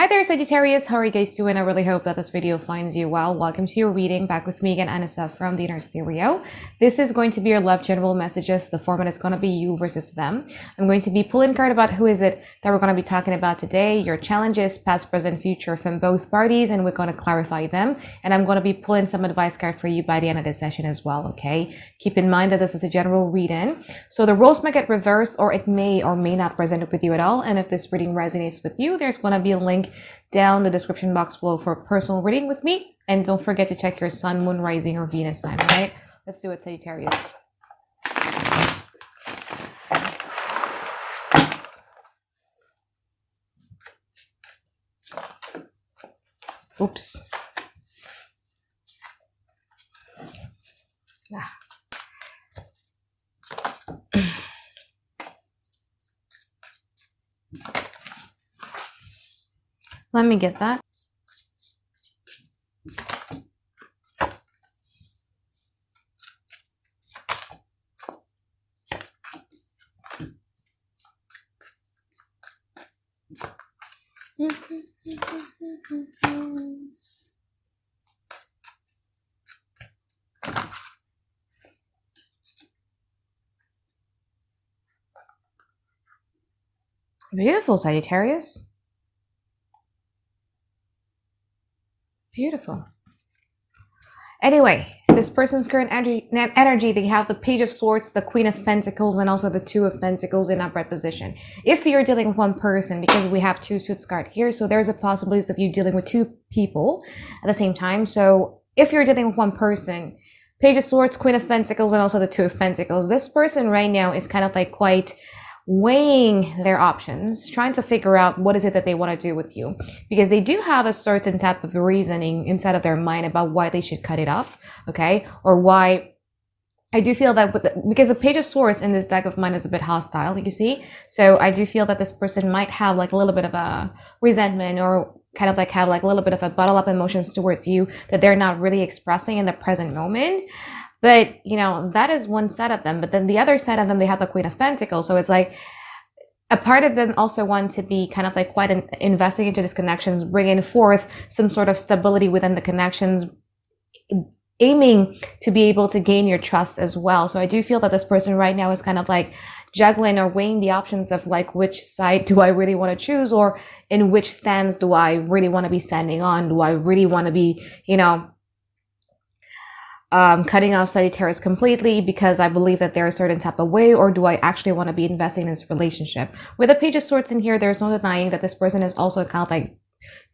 Hi there, Sagittarius. How are you guys doing? I really hope that this video finds you well. Welcome to your reading. Back with me again, Anisa from the Inner Stereo. This is going to be your love general messages. The format is going to be you versus them. I'm going to be pulling card about who is it that we're going to be talking about today, your challenges, past, present, future from both parties, and we're going to clarify them. And I'm going to be pulling some advice card for you by the end of this session as well, okay? Keep in mind that this is a general reading. So the roles might get reversed, or it may or may not resonate with you at all. And if this reading resonates with you, there's going to be a link down the description box below for a personal reading with me. And don't forget to check your sun, moon, rising, or Venus sign, all right? Let's do it, Sagittarius. Oops. Ah. Let me get that. Beautiful, Sagittarius. Beautiful. Anyway, this person's current energy, they have the Page of Swords, the Queen of Pentacles, and also the Two of Pentacles in upright position. If you're dealing with one person, because we have two suits card here, so there's a possibility of you dealing with two people at the same time. So if you're dealing with one person, Page of Swords, Queen of Pentacles, and also the Two of Pentacles, this person right now is kind of like quite weighing their options, trying to figure out what is it that they want to do with you, because they do have a certain type of reasoning inside of their mind about why they should cut it off, okay, or why. I do feel that because the Page of Swords in this deck of mine is a bit hostile, you see, so I do feel that this person might have like a little bit of a resentment, or kind of like have like a little bit of a bottle up emotions towards you that they're not really expressing in the present moment. But, you know, that is one side of them. But then the other side of them, they have the Queen of Pentacles. So it's like a part of them also want to be kind of like quite investing into these connections, bringing forth some sort of stability within the connections, aiming to be able to gain your trust as well. So I do feel that this person right now is kind of like juggling or weighing the options of like, which side do I really want to choose, or in which stance do I really want to be standing on? Do I really want to be, you know, cutting off Sagittarius completely because I believe that they're a certain type of way, or do I actually want to be investing in this relationship? With the Page of Swords in here, there's no denying that this person is also kind of like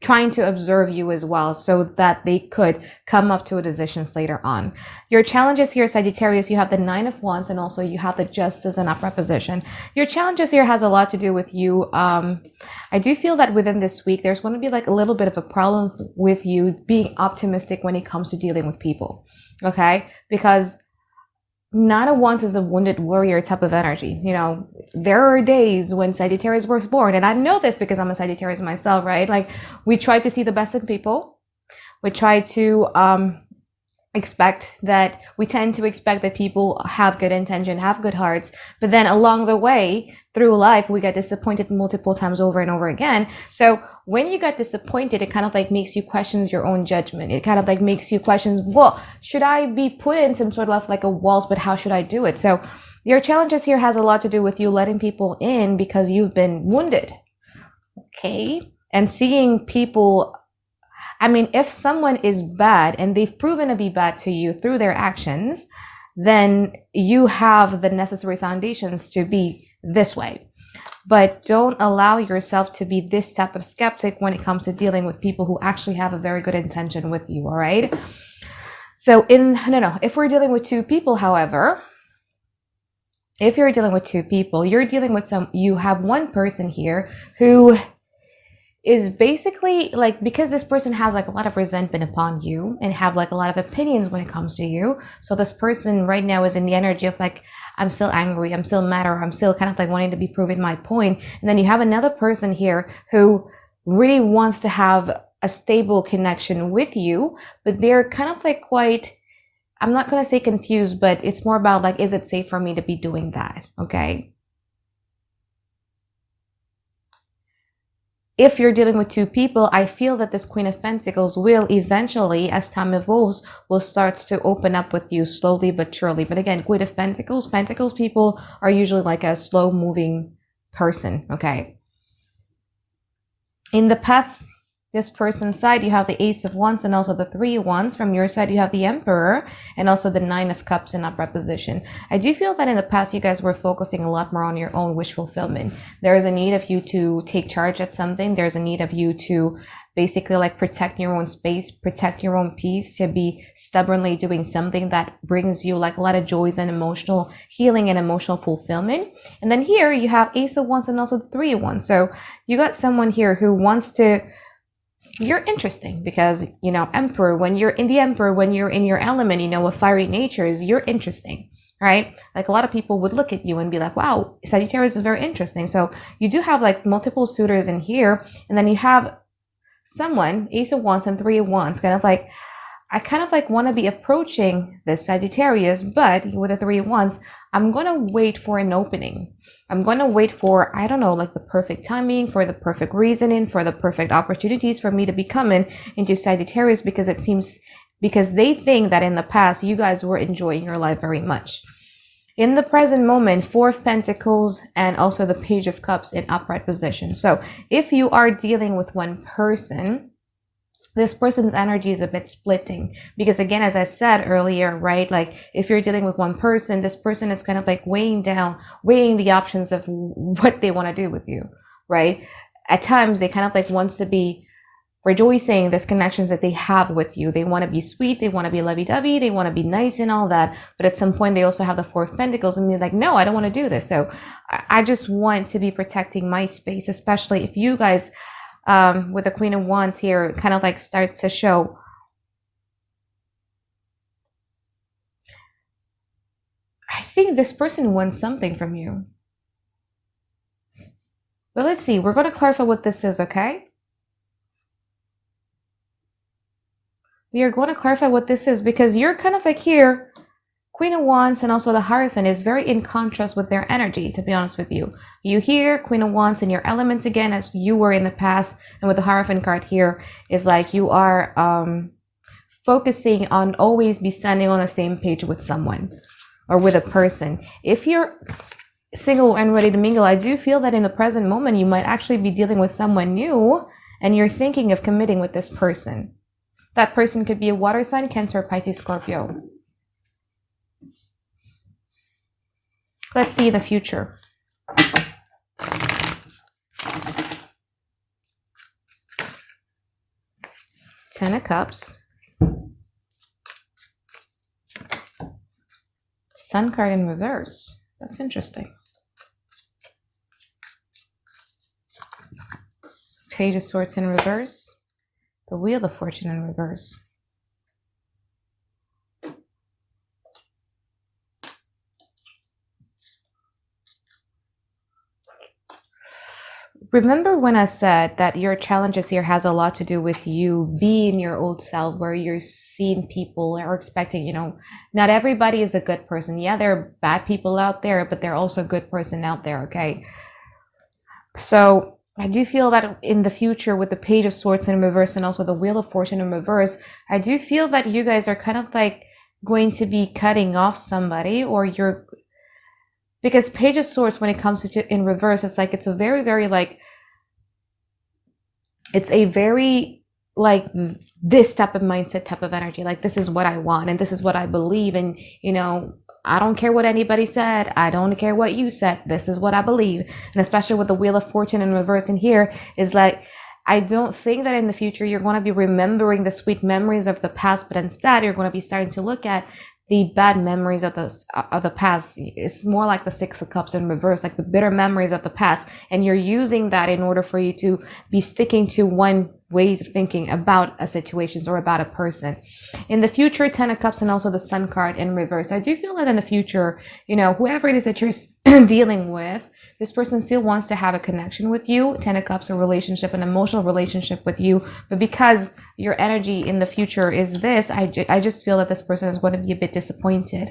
trying to observe you as well, so that they could come up to a decisions later on. Your challenges here, Sagittarius, you have the Nine of Wands, and also you have the Justice in upright position. Your challenges here has a lot to do with you. I do feel that within this week, there's going to be like a little bit of a problem with you being optimistic when it comes to dealing with people. Okay, because Nine of Wands is a wounded warrior type of energy. You know, there are days when Sagittarius was born, and I know this because I'm a Sagittarius myself, right? Like, we try to see the best in people. We try to we tend to expect that people have good intention, have good hearts, but then along the way through life, we get disappointed multiple times over and over again. So when you get disappointed, it kind of like makes you question your own judgment. It kind of like makes you question, well, should I be put in some sort of like a walls, but how should I do it? So your challenges here has a lot to do with you letting people in because you've been wounded. Okay. And seeing people, I mean, if someone is bad and they've proven to be bad to you through their actions, then you have the necessary foundations to be this way. But don't allow yourself to be this type of skeptic when it comes to dealing with people who actually have a very good intention with you, all right? So if we're dealing with two people, however, if you're dealing with two people, you're dealing with you have one person here who is basically like, because this person has like a lot of resentment upon you and have like a lot of opinions when it comes to you. So this person right now is in the energy of like, I'm still angry, I'm still mad, or I'm still kind of like wanting to be proving my point. And then you have another person here who really wants to have a stable connection with you, but they're kind of like quite, I'm not going to say confused, but it's more about like, is it safe for me to be doing that? Okay. if you're dealing with two people, I feel that this Queen of Pentacles will eventually, as time evolves, will start to open up with you slowly but surely. But again, Queen of Pentacles, Pentacles people are usually like a slow moving person, okay? In the past, this person's side, you have the Ace of Wands and also the Three of Wands. From your side, you have the Emperor and also the Nine of Cups in upright position. I do feel that in the past, you guys were focusing a lot more on your own wish fulfillment. There is a need of you to take charge at something. There's a need of you to basically like protect your own space, protect your own peace, to be stubbornly doing something that brings you like a lot of joys and emotional healing and emotional fulfillment. And then here you have Ace of Wands and also the Three of Wands. So you got someone here who wants to, you're interesting because, you know, Emperor, when you're in the Emperor, when you're in your element, you know, with fiery natures, you're interesting, right? Like a lot of people would look at you and be like, wow, Sagittarius is very interesting. So you do have like multiple suitors in here. And then you have someone, Ace of Wands and Three of Wands, kind of like, I kind of like want to be approaching this Sagittarius, but with the Three of Wands, I'm going to wait for an opening. I'm going to wait for, I don't know, like the perfect timing, for the perfect reasoning, for the perfect opportunities for me to be coming into Sagittarius, because it seems, because they think that in the past, you guys were enjoying your life very much. In the present moment, Four of Pentacles and also the Page of Cups in upright position. So if you are dealing with one person, this person's energy is a bit splitting, because again, as I said earlier, right, like if you're dealing with one person, this person is kind of like weighing the options of what they want to do with you, right? At times they kind of like wants to be rejoicing these connections that they have with you. They want to be sweet, they want to be lovey-dovey, they want to be nice and all that, but at some point they also have the Four of Pentacles and they're like, no, I don't want to do this. So I just want to be protecting my space, especially if you guys with the Queen of Wands here, kind of like starts to show. I think this person wants something from you. But let's see, we're going to clarify what this is, okay? We are going to clarify what this is, because you're kind of like here, Queen of Wands and also the Hierophant is very in contrast with their energy, to be honest with you. You here, Queen of Wands in your elements again, as you were in the past, and with the Hierophant card here, is like you are focusing on always be standing on the same page with someone or with a person. If you're single and ready to mingle, I do feel that in the present moment, you might actually be dealing with someone new and you're thinking of committing with this person. That person could be a water sign, Cancer, Pisces, Scorpio. Let's see the future. Ten of Cups. Sun card in reverse. That's interesting. Page of Swords in reverse. The Wheel of Fortune in reverse. Remember when I said that your challenges here has a lot to do with you being your old self, where you're seeing people or expecting, you know, not everybody is a good person. Yeah, there are bad people out there, but there are also good person out there, okay? So I do feel that in the future with the Page of Swords in reverse and also the Wheel of Fortune in reverse, I do feel that you guys are kind of like going to be cutting off somebody, or you're, because Page of Swords, when it comes to in reverse, it's like, it's a very, very like, it's a very like this type of mindset, type of energy. Like, this is what I want and this is what I believe. And, you know, I don't care what anybody said. I don't care what you said. This is what I believe. And especially with the Wheel of Fortune in reverse in here is like, I don't think that in the future you're going to be remembering the sweet memories of the past, but instead you're going to be starting to look at the bad memories of the past. It's more like the Six of Cups in reverse, like the bitter memories of the past. And you're using that in order for you to be sticking to one ways of thinking about a situation or about a person. In the future, Ten of Cups and also the Sun card in reverse. I do feel that in the future, you know, whoever it is that you're dealing with, this person still wants to have a connection with you. Ten of Cups, a relationship, an emotional relationship with you. But because your energy in the future is this, I just feel that this person is going to be a bit disappointed.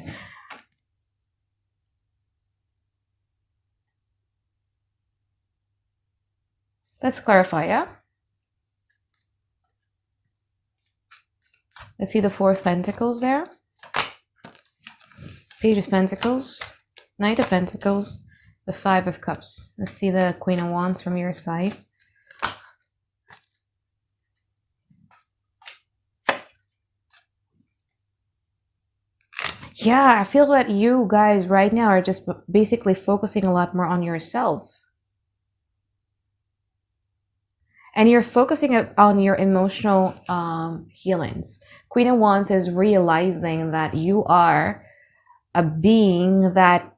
Let's clarify, yeah? Let's see the Four of Pentacles there. Page of Pentacles, Knight of Pentacles, the Five of Cups. Let's see the Queen of Wands from your side. Yeah, I feel that you guys right now are just basically focusing a lot more on yourself. And you're focusing on your emotional healings. Queen of Wands is realizing that you are a being that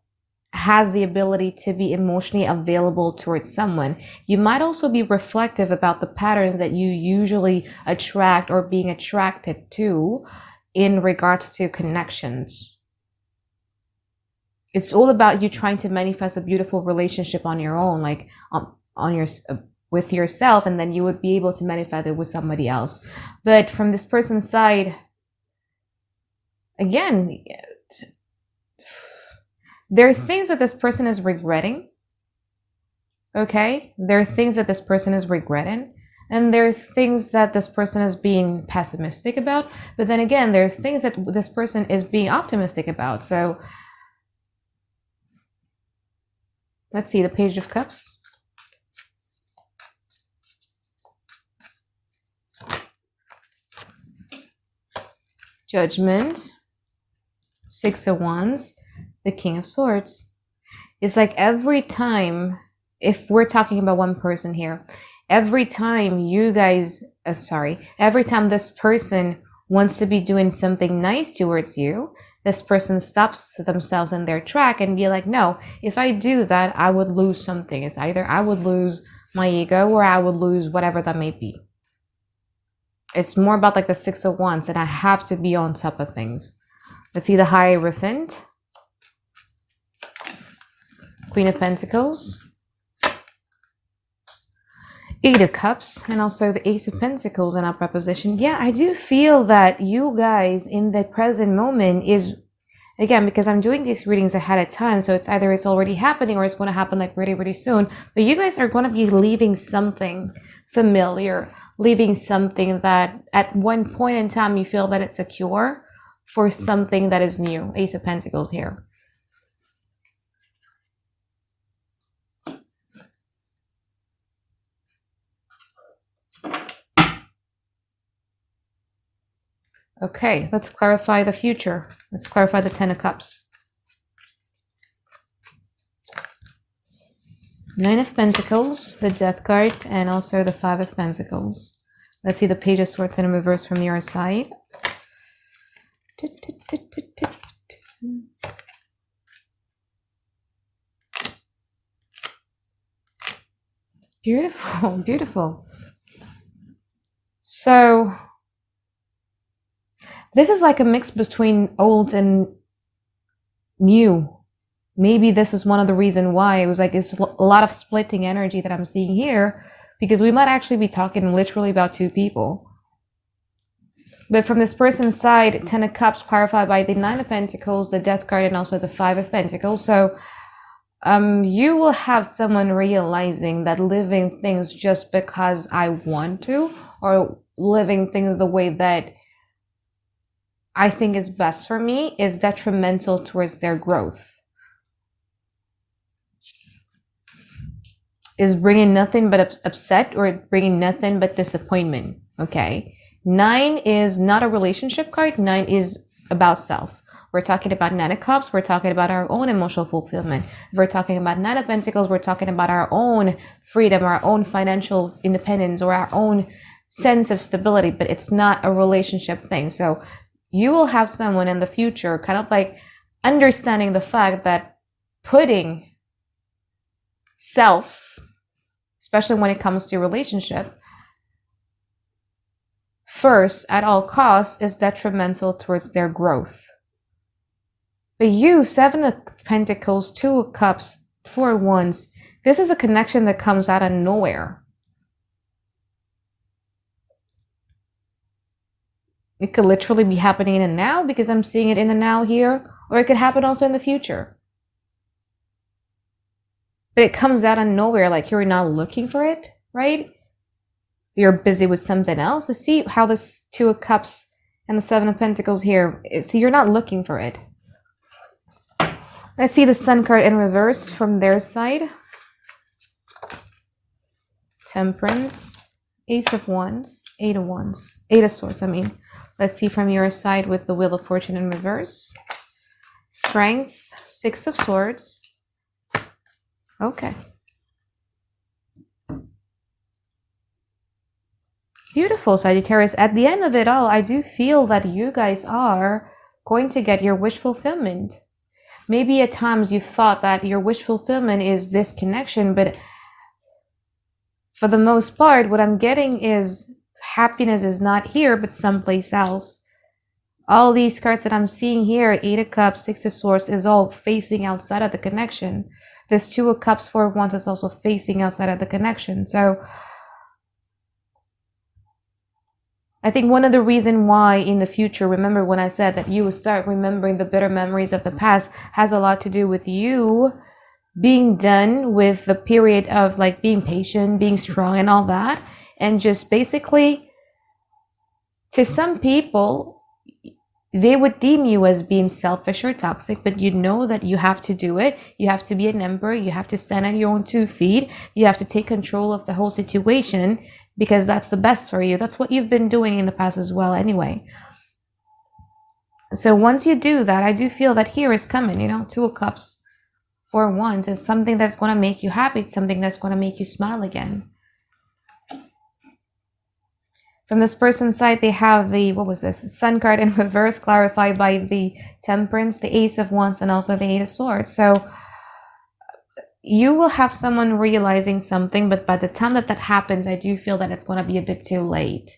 has the ability to be emotionally available towards someone. You might also be reflective about the patterns that you usually attract or being attracted to in regards to connections. It's all about you trying to manifest a beautiful relationship on your own, like with yourself, and then you would be able to manifest it with somebody else. But from this person's side, again, there are things that this person is regretting. Okay? There are things that this person is regretting. And there are things that this person is being pessimistic about. But then again, there's things that this person is being optimistic about. So let's see the Page of Cups. Judgment. Six of Wands. The King of Swords. It's like every time, if we're talking about one person here, every time you guys, every time this person wants to be doing something nice towards you, this person stops themselves in their track and be like, no, if I do that, I would lose something. It's either I would lose my ego or I would lose whatever that may be. It's more about like the Six of Wands, and I have to be on top of things. Let's see the Hierophant. Queen of Pentacles, Eight of Cups, and also the Ace of Pentacles in upright position. Yeah, I do feel that you guys in the present moment is, again, because I'm doing these readings ahead of time, so it's either it's already happening or it's going to happen like really, really soon. But you guys are going to be leaving something familiar, leaving something that at one point in time you feel that it's a cure for something that is new. Ace of Pentacles here. Okay, let's clarify the future. Let's clarify the Ten of Cups. Nine of Pentacles, the Death card, and also the Five of Pentacles. Let's see the Page of Swords in reverse from your side. Beautiful, beautiful. So this is like a mix between old and new. Maybe this is one of the reasons why it was like it's a lot of splitting energy that I'm seeing here, because we might actually be talking literally about two people. But from this person's side, Ten of Cups clarified by the Nine of Pentacles, the Death card, and also the Five of Pentacles. So you will have someone realizing that living things just because I want to, or living things the way that I think is best for me, is detrimental towards their growth. Is bringing nothing but upset, or bringing nothing but disappointment. Okay. Nine is not a relationship card. Nine is about self. We're talking about Nine of Cups. We're talking about our own emotional fulfillment. If we're talking about Nine of Pentacles, we're talking about our own freedom, our own financial independence, or our own sense of stability, but it's not a relationship thing. So you will have someone in the future kind of like understanding the fact that putting self, especially when it comes to relationship, first at all costs is detrimental towards their growth. But you, Seven of Pentacles, Two of Cups, Four of Wands, this is a connection that comes out of nowhere. It could literally be happening in the now, because I'm seeing it in the now here, or it could happen also in the future. But it comes out of nowhere, like you're not looking for it, right? You're busy with something else. Let's see how this Two of Cups and the Seven of Pentacles here. See, you're not looking for it. Let's see the Sun card in reverse from their side. Temperance, Ace of Wands, Eight of Wands, Eight of Swords, I mean. Let's see from your side with the Wheel of Fortune in reverse. Strength, Six of Swords. Okay. Beautiful, Sagittarius. At the end of it all, I do feel that you guys are going to get your wish fulfillment. Maybe at times you've thought that your wish fulfillment is this connection, but for the most part, what I'm getting is happiness is not here, but someplace else. All these cards that I'm seeing here, Eight of Cups, Six of Swords, is all facing outside of the connection. This Two of Cups, Four of Wands is also facing outside of the connection. So I think one of the reasons why in the future, remember when I said that you will start remembering the bitter memories of the past, has a lot to do with you being done with the period of like being patient, being strong and all that. And just basically, to some people, they would deem you as being selfish or toxic, but you know that you have to do it. You have to be an emperor. You have to stand on your own 2 feet. You have to take control of the whole situation because that's the best for you. That's what you've been doing in the past as well anyway. So once you do that, I do feel that here is coming, you know, Two of Cups, Four of Wands is something that's going to make you happy. It's something that's going to make you smile again. From this person's side, they have the, what was this? Sun card in reverse, clarified by the Temperance, the Ace of Wands, and also the Eight of Swords. So you will have someone realizing something, but by the time that that happens, I do feel that it's going to be a bit too late.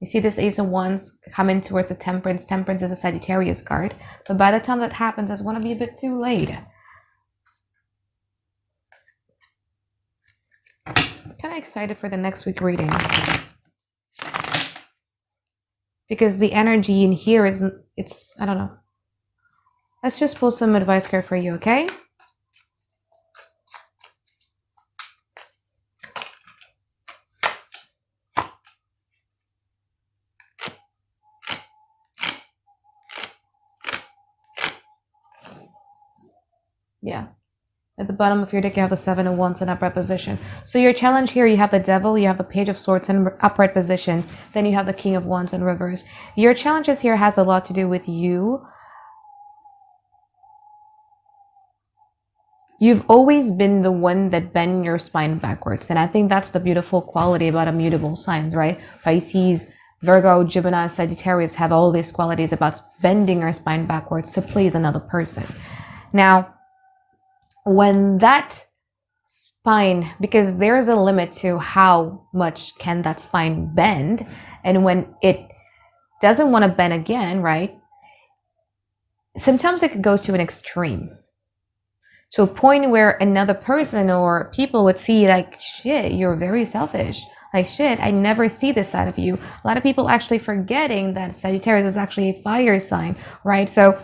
You see this Ace of Wands coming towards the Temperance. Temperance is a Sagittarius card. But by the time that happens, it's going to be a bit too late. I'm kind of excited for the next week reading. Because the energy in here is, it's, I don't know. Let's just pull some advice card for you, okay? Yeah. At the bottom of your deck, you have the Seven of Wands in upright position. So your challenge here, you have the Devil, you have the Page of Swords in upright position. Then you have the King of Wands in reverse. Your challenges here has a lot to do with you. You've always been the one that bend your spine backwards. And I think that's the beautiful quality about immutable signs, right? Pisces, Virgo, Gemini, Sagittarius have all these qualities about bending our spine backwards to please another person. Now, when that spine, because there's a limit to how much can that spine bend, and when it doesn't want to bend again, right? Sometimes it goes to an extreme, to a point where another person or people would see like, shit, you're very selfish. Like, shit, I never see this side of you. A lot of people actually forgetting that Sagittarius is actually a fire sign, right? So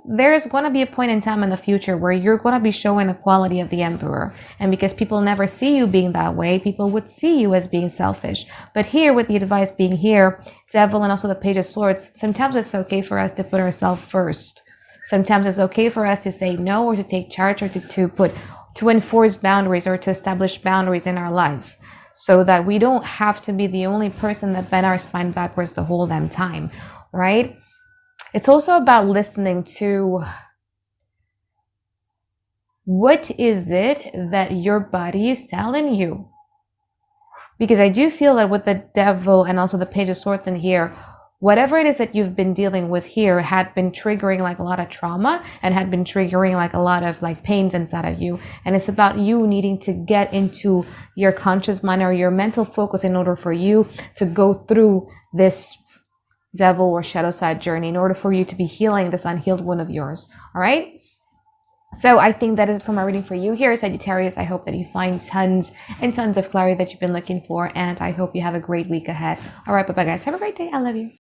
there's going to be a point in time in the future where you're going to be showing the quality of the Emperor. And because people never see you being that way, people would see you as being selfish. But here, with the advice being here, Devil and also the Page of Swords, sometimes it's okay for us to put ourselves first. Sometimes it's okay for us to say no, or to take charge, or to enforce boundaries, or to establish boundaries in our lives, so that we don't have to be the only person that bend our spine backwards the whole damn time, right? It's also about listening to what is it that your body is telling you. Because I do feel that with the Devil and also the Page of Swords in here, whatever it is that you've been dealing with here had been triggering like a lot of trauma and had been triggering like a lot of like pains inside of you. And it's about you needing to get into your conscious mind or your mental focus in order for you to go through this Devil or shadow side journey, in order for you to be healing this unhealed wound of yours. All right. So I think that is it for my reading for you here, Sagittarius. I hope that you find tons and tons of clarity that you've been looking for. And I hope you have a great week ahead. All right. Bye-bye, guys. Have a great day. I love you.